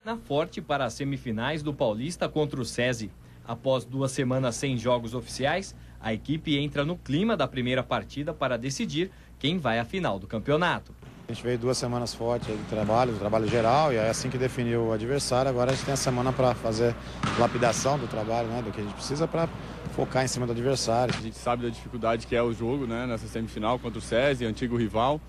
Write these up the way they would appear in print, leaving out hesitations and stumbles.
Na Forte para as semifinais do Paulista contra o SESI. Após 2 semanas sem jogos oficiais, a equipe entra no clima da primeira partida para decidir quem vai à final do campeonato. A gente veio 2 semanas fortes de trabalho geral, e é assim que definiu o adversário. Agora a gente tem a semana para fazer lapidação do trabalho, né, do que a gente precisa para focar em cima do adversário. A gente sabe da dificuldade que é o jogo, né, nessa semifinal contra o SESI, antigo rival.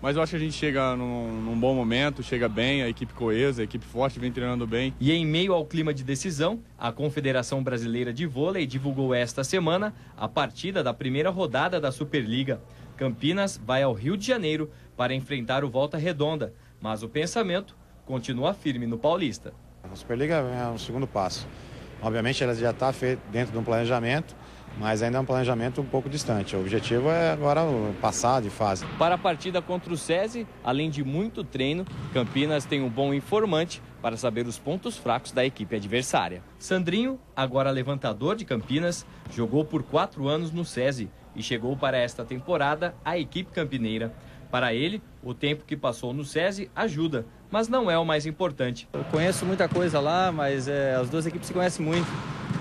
Mas eu acho que a gente chega num bom momento, chega bem, a equipe coesa, a equipe forte, vem treinando bem. E em meio ao clima de decisão, a Confederação Brasileira de Vôlei divulgou esta semana a partida da primeira rodada da Superliga. Campinas vai ao Rio de Janeiro para enfrentar o Volta Redonda, mas o pensamento continua firme no Paulista. A Superliga é um segundo passo. Obviamente ela já está feita dentro de um planejamento, mas ainda é um planejamento um pouco distante. O objetivo é agora passar de fase. Para a partida contra o SESI, além de muito treino, Campinas tem um bom informante para saber os pontos fracos da equipe adversária. Sandrinho, agora levantador de Campinas, jogou por 4 anos no SESI e chegou para esta temporada à equipe campineira. Para ele, o tempo que passou no SESI ajuda, mas não é o mais importante. Eu conheço muita coisa lá, mas as duas equipes se conhecem muito.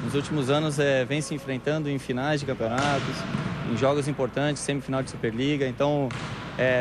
Nos últimos anos vem se enfrentando em finais de campeonatos, em jogos importantes, semifinal de Superliga, então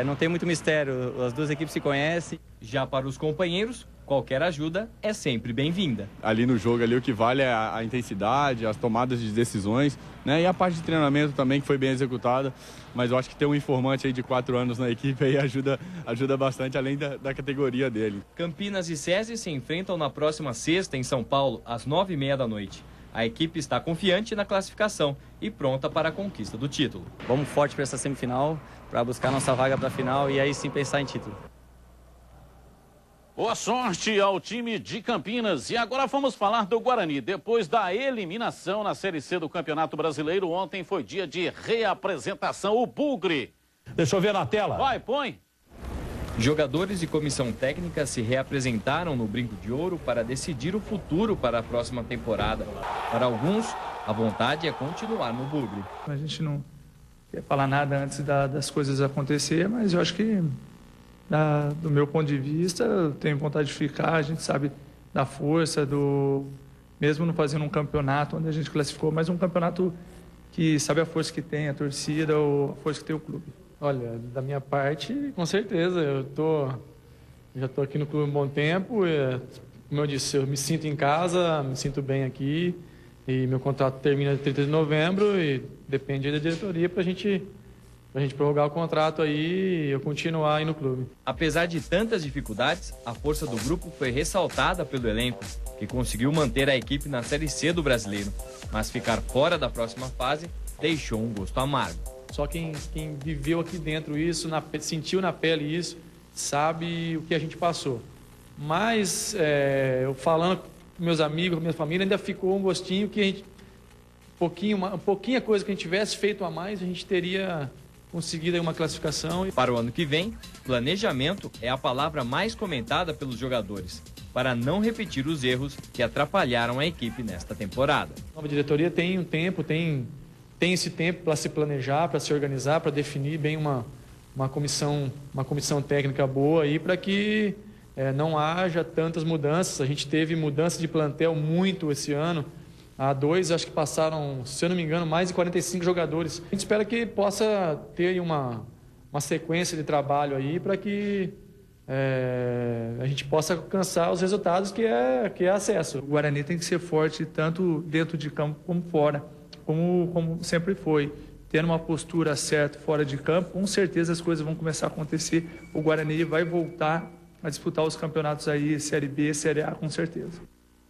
não tem muito mistério, as duas equipes se conhecem. Já para os companheiros, qualquer ajuda é sempre bem-vinda. Ali no jogo, ali, o que vale é a intensidade, as tomadas de decisões, né? E a parte de treinamento também, que foi bem executada. Mas eu acho que ter um informante aí de 4 anos na equipe aí ajuda bastante, além da categoria dele. Campinas e SESI se enfrentam na próxima sexta em São Paulo, às 9h30 da noite. A equipe está confiante na classificação e pronta para a conquista do título. Vamos forte para essa semifinal, para buscar nossa vaga para a final e aí sim pensar em título. Boa sorte ao time de Campinas. E agora vamos falar do Guarani. Depois da eliminação na Série C do Campeonato Brasileiro, ontem foi dia de reapresentação. O Bugre. Deixa eu ver na tela. Vai, põe. Jogadores e comissão técnica se reapresentaram no Brinco de Ouro para decidir o futuro para a próxima temporada. Para alguns, a vontade é continuar no Bugre. A gente não quer falar nada antes das coisas acontecer, mas eu acho que, do meu ponto de vista, eu tenho vontade de ficar. A gente sabe da força, mesmo não fazendo um campeonato onde a gente classificou, mas um campeonato que sabe a força que tem a torcida ou a força que tem o clube. Olha, da minha parte, com certeza, já estou aqui no clube há um bom tempo, como eu disse, eu me sinto em casa, me sinto bem aqui, e meu contrato termina 30 de novembro e depende da diretoria para a gente prorrogar o contrato aí e eu continuar aí no clube. Apesar de tantas dificuldades, a força do grupo foi ressaltada pelo elenco, que conseguiu manter a equipe na Série C do Brasileiro, mas ficar fora da próxima fase deixou um gosto amargo. Só quem viveu aqui dentro isso, sentiu na pele isso, sabe o que a gente passou. Mas, eu falando com meus amigos, com minha família, ainda ficou um gostinho que a gente, pouquinha coisa que a gente tivesse feito a mais, a gente teria conseguido aí uma classificação. Para o ano que vem, planejamento é a palavra mais comentada pelos jogadores, para não repetir os erros que atrapalharam a equipe nesta temporada. A nova diretoria tem um tempo, tem esse tempo para se planejar, para se organizar, para definir bem uma comissão técnica boa aí para que não haja tantas mudanças. A gente teve mudança de plantel muito esse ano. Há 2, acho que passaram, se eu não me engano, mais de 45 jogadores. A gente espera que possa ter uma sequência de trabalho aí para que a gente possa alcançar os resultados que é acesso. O Guarani tem que ser forte tanto dentro de campo como fora. Como sempre foi, tendo uma postura certa fora de campo, com certeza as coisas vão começar a acontecer. O Guarani vai voltar a disputar os campeonatos aí, Série B, Série A, com certeza.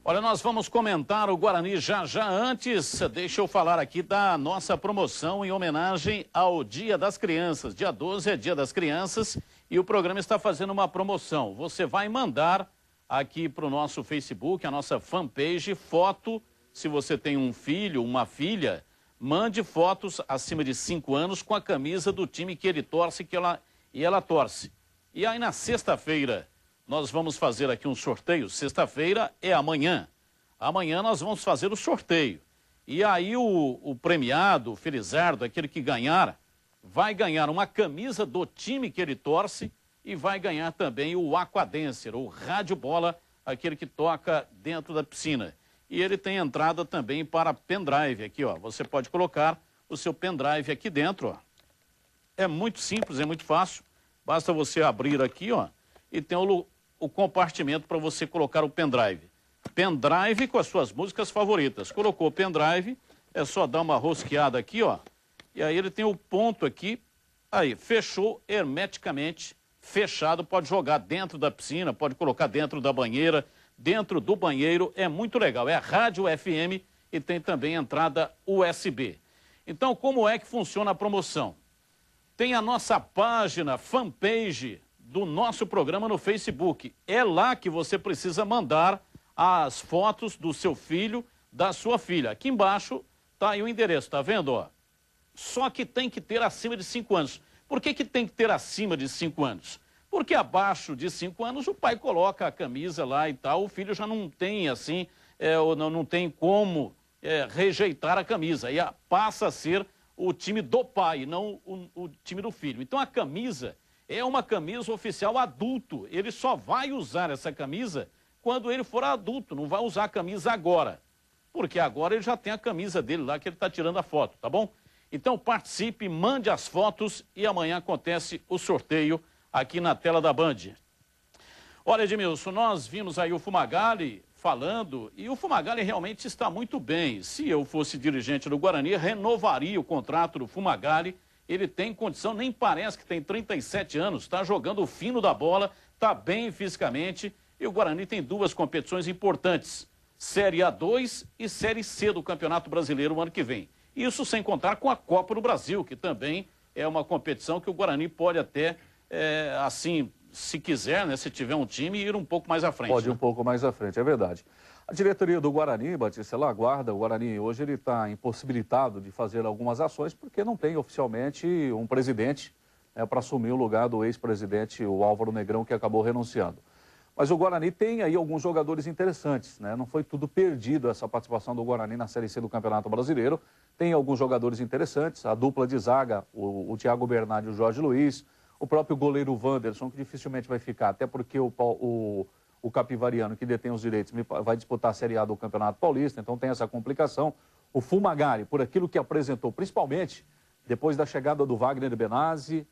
Olha, nós vamos comentar o Guarani já. Antes, deixa eu falar aqui da nossa promoção em homenagem ao Dia das Crianças. Dia 12 é Dia das Crianças e o programa está fazendo uma promoção. Você vai mandar aqui para o nosso Facebook, a nossa fanpage, foto. Se você tem um filho, uma filha, mande fotos acima de 5 anos com a camisa do time que ele torce e ela torce. E aí na sexta-feira nós vamos fazer aqui um sorteio. Sexta-feira é amanhã. Amanhã nós vamos fazer o sorteio. E aí o premiado, o felizardo, aquele que ganhar, vai ganhar uma camisa do time que ele torce e vai ganhar também o Aquadancer, o Rádio Bola, aquele que toca dentro da piscina. E ele tem entrada também para pendrive aqui, ó. Você pode colocar o seu pendrive aqui dentro, ó. É muito simples, é muito fácil. Basta você abrir aqui, ó, e tem o compartimento para você colocar o pendrive. Pendrive com as suas músicas favoritas. Colocou o pendrive, é só dar uma rosqueada aqui, ó. E aí ele tem o ponto aqui. Aí, fechou hermeticamente, fechado. Pode jogar dentro da piscina, pode colocar dentro da banheira, dentro do banheiro. É muito legal. É rádio FM e tem também entrada USB. Então, como é que funciona a promoção? Tem a nossa página, fanpage do nosso programa no Facebook. É lá que você precisa mandar as fotos do seu filho, da sua filha. Aqui embaixo tá aí o endereço, tá vendo, ó? Só que tem que ter acima de 5 anos. Por que que tem que ter acima de 5 anos? Porque abaixo de 5 anos o pai coloca a camisa lá e tal, o filho já não tem assim, não tem como rejeitar a camisa. E passa a ser o time do pai, não o time do filho. Então a camisa é uma camisa oficial adulto. Ele só vai usar essa camisa quando ele for adulto, não vai usar a camisa agora. Porque agora ele já tem a camisa dele lá que ele está tirando a foto, tá bom? Então participe, mande as fotos e amanhã acontece o sorteio aqui na tela da Band. Olha, Edmilson, nós vimos aí o Fumagalli falando e o Fumagalli realmente está muito bem. Se eu fosse dirigente do Guarani, renovaria o contrato do Fumagalli. Ele tem condição, nem parece que tem 37 anos, está jogando o fino da bola, está bem fisicamente. E o Guarani tem 2 competições importantes, Série A2 e Série C do Campeonato Brasileiro o ano que vem. Isso sem contar com a Copa do Brasil, que também é uma competição que o Guarani pode até, assim, se quiser, né, se tiver um time, ir um pouco mais à frente. Pode ir um pouco mais à frente, é verdade. A diretoria do Guarani, Batista, ela aguarda. O Guarani hoje ele está impossibilitado de fazer algumas ações porque não tem oficialmente um presidente para assumir o lugar do ex-presidente, o Álvaro Negrão, que acabou renunciando. Mas o Guarani tem aí alguns jogadores interessantes, né? Não foi tudo perdido essa participação do Guarani na Série C do Campeonato Brasileiro. Tem alguns jogadores interessantes, a dupla de zaga, o Thiago Bernardi e o Jorge Luiz, o próprio goleiro Wanderson, que dificilmente vai ficar, até porque o Capivariano, que detém os direitos, vai disputar a Série A do Campeonato Paulista, então tem essa complicação. O Fumagalli, por aquilo que apresentou, principalmente depois da chegada do Wagner Benazzi,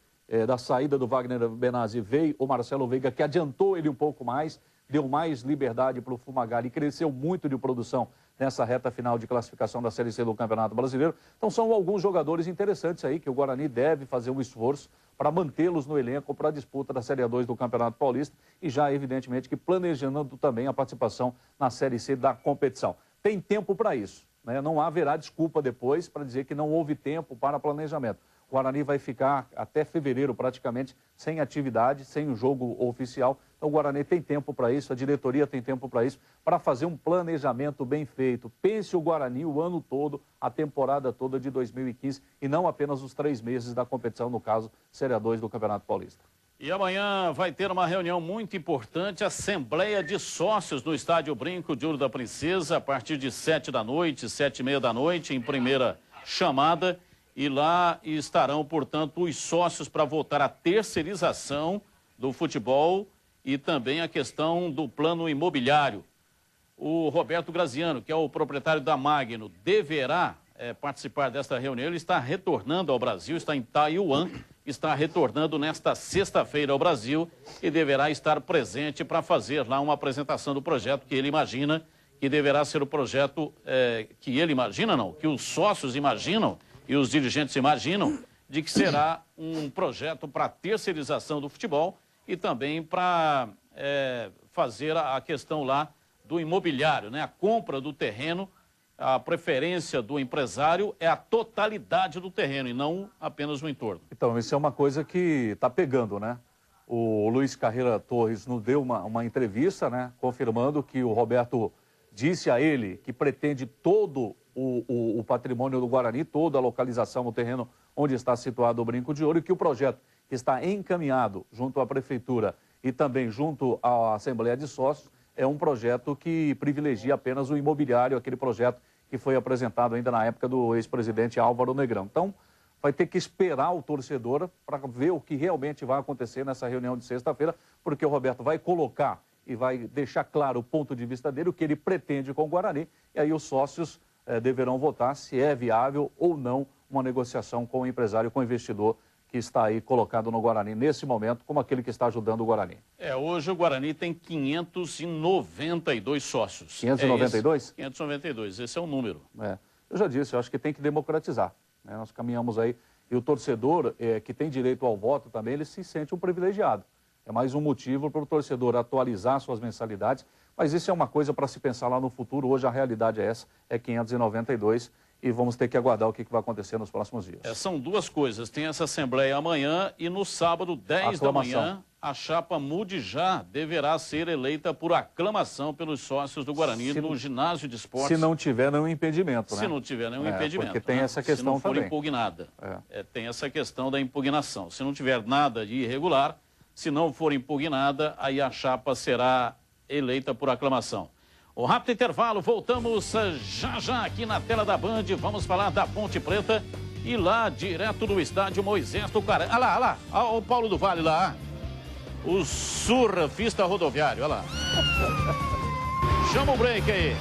da saída do Wagner Benazzi, veio o Marcelo Veiga, que adiantou ele um pouco mais, deu mais liberdade para o Fumagalli e cresceu muito de produção nessa reta final de classificação da Série C do Campeonato Brasileiro. Então são alguns jogadores interessantes aí que o Guarani deve fazer um esforço para mantê-los no elenco para a disputa da Série A2 do Campeonato Paulista e já, evidentemente, que planejando também a participação na Série C da competição. Tem tempo para isso, né? Não haverá desculpa depois para dizer que não houve tempo para planejamento. O Guarani vai ficar até fevereiro praticamente sem atividade, sem o jogo oficial. Então o Guarani tem tempo para isso, a diretoria tem tempo para isso, para fazer um planejamento bem feito. Pense o Guarani o ano todo, a temporada toda de 2015 e não apenas os 3 meses da competição, no caso, Série A2 do Campeonato Paulista. E amanhã vai ter uma reunião muito importante, Assembleia de Sócios no Estádio Brinco de Ouro da Princesa, a partir de 7 da noite, 7h30 da noite, em primeira chamada. E lá estarão, portanto, os sócios para votar a terceirização do futebol e também a questão do plano imobiliário. O Roberto Graziano, que é o proprietário da Magno, deverá participar desta reunião. Ele está retornando ao Brasil, está em Taiwan, está retornando nesta sexta-feira ao Brasil e deverá estar presente para fazer lá uma apresentação do projeto que ele imagina que deverá ser o projeto que ele imagina, não, que os sócios imaginam e os dirigentes imaginam, de que será um projeto para terceirização do futebol e também para fazer a questão lá do imobiliário, né? A compra do terreno, a preferência do empresário é a totalidade do terreno e não apenas o entorno. Então, isso é uma coisa que está pegando, né? O Luiz Carreira Torres nos deu uma entrevista, né? Confirmando que o Roberto disse a ele que pretende todo o patrimônio do Guarani, toda a localização, o terreno onde está situado o Brinco de Ouro, e que o projeto que está encaminhado junto à Prefeitura e também junto à Assembleia de Sócios é um projeto que privilegia apenas o imobiliário, aquele projeto que foi apresentado ainda na época do ex-presidente Álvaro Negrão. Então, vai ter que esperar o torcedor para ver o que realmente vai acontecer nessa reunião de sexta-feira, porque o Roberto vai colocar e vai deixar claro o ponto de vista dele, o que ele pretende com o Guarani, e aí os sócios deverão votar se é viável ou não uma negociação com o empresário, com o investidor que está aí colocado no Guarani nesse momento, como aquele que está ajudando o Guarani. Hoje o Guarani tem 592 sócios. 592? 592, esse é o número. Eu já disse, eu acho que tem que democratizar, né? Nós caminhamos aí, e o torcedor que tem direito ao voto também, ele se sente um privilegiado. É mais um motivo para o torcedor atualizar suas mensalidades, mas isso é uma coisa para se pensar lá no futuro. Hoje a realidade é essa, é 592, e vamos ter que aguardar o que vai acontecer nos próximos dias. São duas coisas, tem essa assembleia amanhã e no sábado, 10 da manhã, a chapa Mude Já deverá ser eleita por aclamação pelos sócios do Guarani no ginásio de esportes. Se não tiver nenhum impedimento, né? Se não tiver nenhum impedimento. Porque tem essa questão se não for também. impugnada. Tem essa questão da impugnação. Se não tiver nada de irregular, se não for impugnada, aí a chapa será eleita por aclamação. O rápido intervalo, voltamos já aqui na tela da Band, vamos falar da Ponte Preta e lá, direto do estádio Moisés do Caramba. Olha lá, olha o Paulo do Vale lá, o surfista rodoviário, olha lá. Chama o break aí.